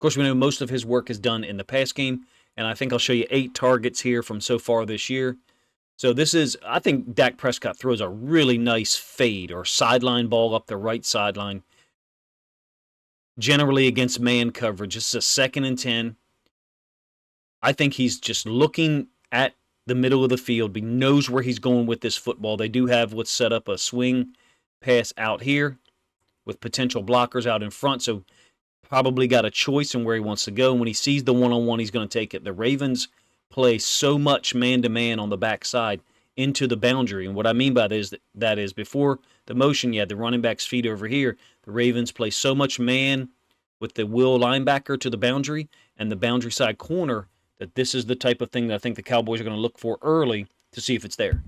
course, we know most of his work is done in the pass game, and I think I'll show you 8 targets here from so far this year. So this is, I think Dak Prescott throws a really nice fade or sideline ball up the right sideline, generally against man coverage. This is a 2nd and 10. I think he's just looking at the middle of the field. He knows where he's going with this football. They do have what's set up a swing pass out here with potential blockers out in front, so probably got a choice in where he wants to go. And when he sees the one-on-one, he's going to take it. The Ravens play so much man-to-man on the backside into the boundary. And what I mean by that is before the motion, you had the running back's feet over here. The Ravens play so much man with the will linebacker to the boundary and the boundary side corner that this is the type of thing that I think the Cowboys are going to look for early to see if it's there.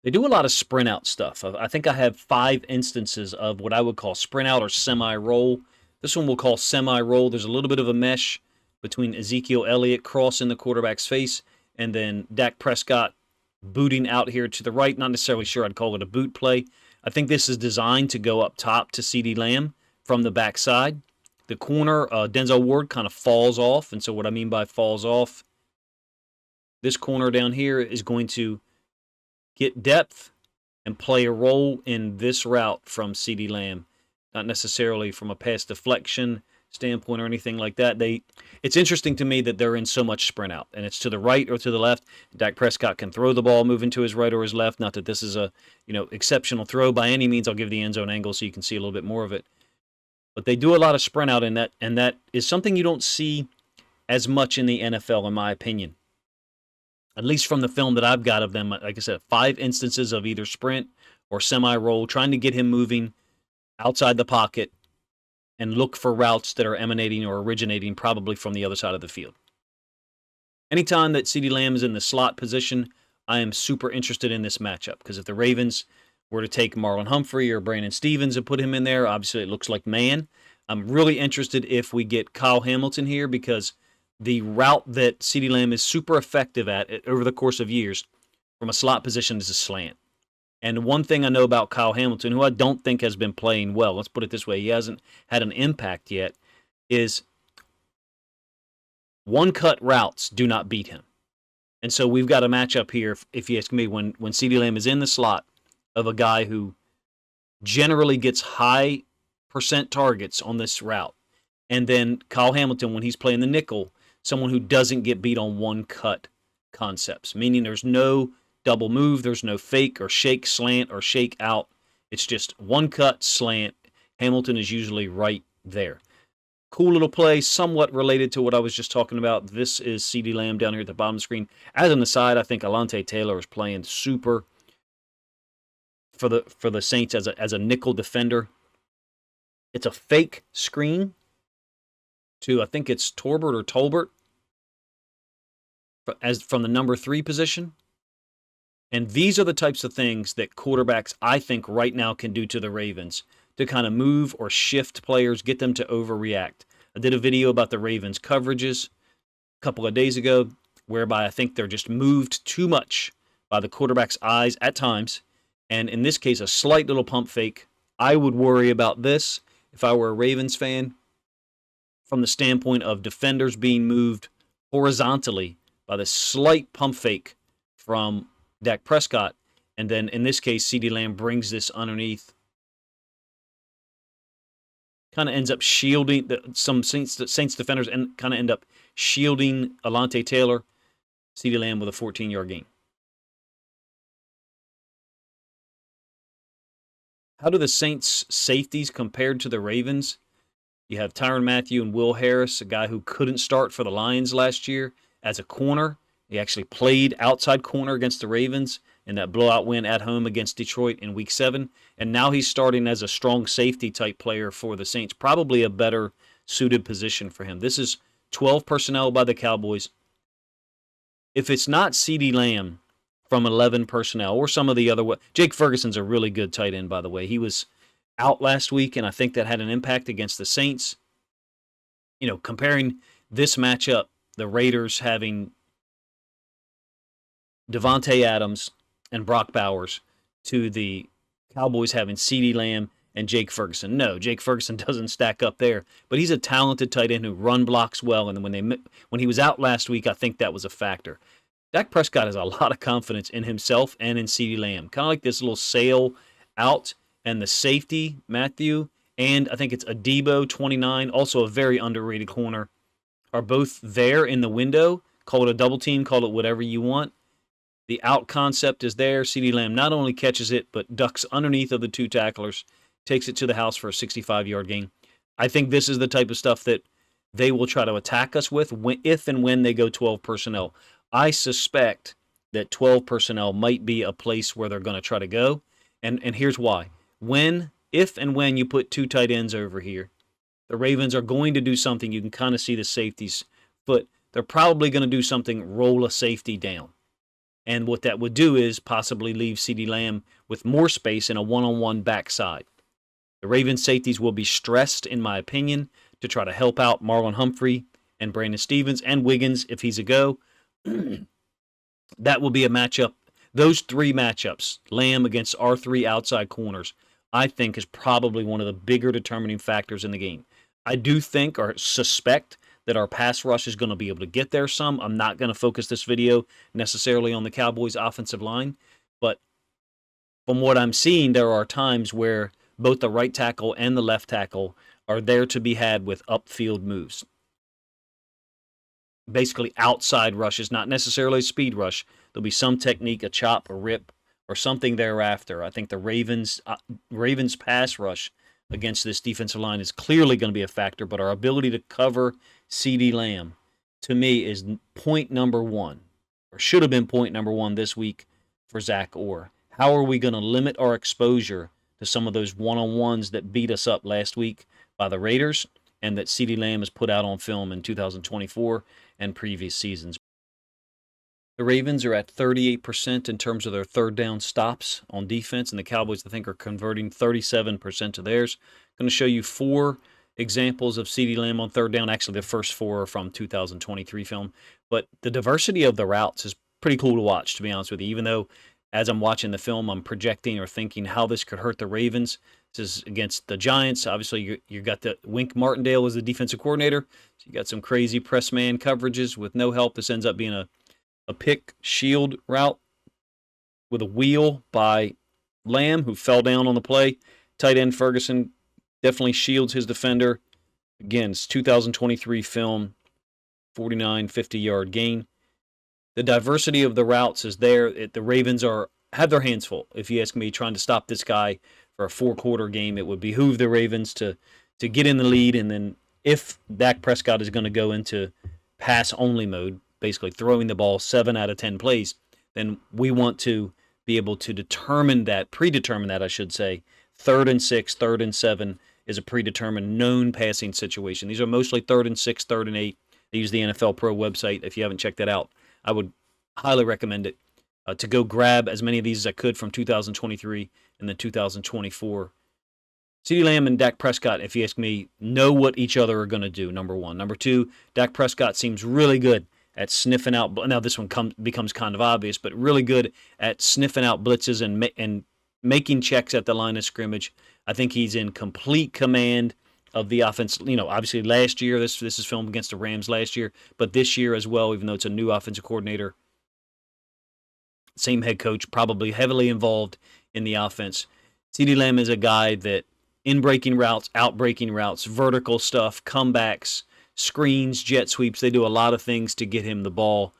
They do a lot of sprint out stuff. I think I have 5 instances of what I would call sprint out or semi-roll. This one we'll call semi-roll. There's a little bit of a mesh between Ezekiel Elliott crossing the quarterback's face and then Dak Prescott booting out here to the right. Not necessarily sure I'd call it a boot play. I think this is designed to go up top to Ceedee Lamb from the backside. The corner, Denzel Ward, kind of falls off. And so what I mean by falls off, this corner down here is going to get depth and play a role in this route from Ceedee Lamb. Not necessarily from a pass deflection standpoint or anything like that. It's interesting to me that they're in so much sprint out, and it's to the right or to the left. Dak Prescott can throw the ball moving to his right or his left. Not that this is a exceptional throw by any means. I'll give the end zone angle so you can see a little bit more of it. But they do a lot of sprint out in that, and that is something you don't see as much in the NFL, in my opinion. At least from the film that I've got of them, like I said, 5 instances of either sprint or semi-roll, trying to get him moving outside the pocket and look for routes that are emanating or originating probably from the other side of the field. Anytime that Ceedee Lamb is in the slot position, I am super interested in this matchup because if the Ravens were to take Marlon Humphrey or Brandon Stevens and put him in there, obviously it looks like man. I'm really interested if we get Kyle Hamilton here because the route that Ceedee Lamb is super effective at over the course of years from a slot position is a slant. And one thing I know about Kyle Hamilton, who I don't think has been playing well, let's put it this way, he hasn't had an impact yet, is one-cut routes do not beat him. And so we've got a matchup here, if you ask me, when Ceedee Lamb is in the slot of a guy who generally gets high percent targets on this route. And then Kyle Hamilton, when he's playing the nickel, someone who doesn't get beat on one-cut concepts, meaning there's no double move, there's no fake or shake slant or shake out. It's just one-cut slant. Hamilton is usually right there. Cool little play, somewhat related to what I was just talking about. This is Ceedee Lamb down here at the bottom of the screen. As an aside, I think Alontae Taylor is playing super for the Saints as a nickel defender. It's a fake screen to, I think it's Torbert or Tolbert, as from the number 3 position. And these are the types of things that quarterbacks, I think, right now can do to the Ravens to kind of move or shift players, get them to overreact. I did a video about the Ravens' coverages a couple of days ago, whereby I think they're just moved too much by the quarterback's eyes at times. And in this case, a slight little pump fake. I would worry about this if I were a Ravens fan from the standpoint of defenders being moved horizontally by the slight pump fake from Dak Prescott. And then in this case, Ceedee Lamb brings this underneath. Kind of ends up shielding some Saints defenders and kind of end up shielding Alontae Taylor. Ceedee Lamb with a 14-yard gain. How do the Saints safeties compared to the Ravens? You have Tyrann Mathieu and Will Harris, a guy who couldn't start for the Lions last year as a corner. He actually played outside corner against the Ravens in that blowout win at home against Detroit in Week 7. And now he's starting as a strong safety type player for the Saints. Probably a better suited position for him. This is 12 personnel by the Cowboys. If it's not Ceedee Lamb from 11 personnel or some of the other... Jake Ferguson's a really good tight end, by the way. He was out last week, and I think that had an impact against the Saints comparing this matchup, the Raiders having Devontae Adams and Brock Bowers, to the Cowboys having CeeDee Lamb and Jake Ferguson. No, Jake Ferguson doesn't stack up there, but he's a talented tight end who run blocks well. And when he was out last week, I think that was a factor. Dak Prescott has a lot of confidence in himself and in CeeDee Lamb. Kind of like this little sail out, and the safety, Matthew, and I think it's Adebo, 29, also a very underrated corner, are both there in the window. Call it a double team, call it whatever you want. The out concept is there. CeeDee Lamb not only catches it, but ducks underneath of the two tacklers, takes it to the house for a 65-yard gain. I think this is the type of stuff that they will try to attack us with if and when they go 12 personnel. I suspect that 12 personnel might be a place where they're going to try to go. And here's why. If and when you put two tight ends over here, the Ravens are going to do something. You can kind of see the safety's foot. They're probably going to do something, roll a safety down. And what that would do is possibly leave CeeDee Lamb with more space in a one-on-one backside. The Ravens safeties will be stressed, in my opinion, to try to help out Marlon Humphrey and Brandon Stevens and Wiggins if he's a go. That will be a matchup. Those three matchups, Lamb against our three outside corners, I think is probably one of the bigger determining factors in the game. I do think or suspect that our pass rush is going to be able to get there some. I'm not going to focus this video necessarily on the Cowboys' offensive line, but from what I'm seeing, there are times where both the right tackle and the left tackle are there to be had with upfield moves. Basically outside rushes, not necessarily a speed rush. There'll be some technique, a chop, a rip, or something thereafter. I think the Ravens' pass rush against this defensive line is clearly going to be a factor, but our ability to cover CeeDee Lamb, to me, is point number one, or should have been point number one this week for Zach Orr. How are we going to limit our exposure to some of those one-on-ones that beat us up last week by the Raiders and that CeeDee Lamb has put out on film in 2024 and previous seasons? The Ravens are at 38% in terms of their third down stops on defense, and the Cowboys, I think, are converting 37% of theirs. I'm going to show you 4 examples of CeeDee Lamb on third down. Actually, the first 4 are from 2023 film. But the diversity of the routes is pretty cool to watch, to be honest with you, even though as I'm watching the film, I'm projecting or thinking how this could hurt the Ravens. This is against the Giants. Obviously, you got the Wink Martindale as the defensive coordinator. So you got some crazy press man coverages with no help. This ends up being a pick shield route with a wheel by Lamb, who fell down on the play. Tight end Ferguson definitely shields his defender. Again, it's 2023 film, 49, 50-yard gain. The diversity of the routes is there. The Ravens have their hands full. If you ask me, trying to stop this guy for a 4-quarter game, it would behoove the Ravens to get in the lead. And then if Dak Prescott is going to go into pass-only mode, basically throwing the ball 7 out of 10 plays, then we want to be able to predetermine that, I should say. 3rd and 6, 3rd and 7 is a predetermined known passing situation. These are mostly 3rd and 6, 3rd and 8. They use the NFL Pro website. If you haven't checked that out, I would highly recommend it to go grab as many of these as I could from 2023 and then 2024. CeeDee Lamb and Dak Prescott, if you ask me, know what each other are going to do, number one. Number two, Dak Prescott seems really good at sniffing out. Now this one becomes kind of obvious, but really good at sniffing out blitzes and making checks at the line of scrimmage. I think he's in complete command of the offense. Obviously last year, this is filmed against the Rams last year, but this year as well, even though it's a new offensive coordinator, same head coach, probably heavily involved in the offense. CeeDee Lamb is a guy that in-breaking routes, out-breaking routes, vertical stuff, comebacks, screens, jet sweeps, they do a lot of things to get him the ball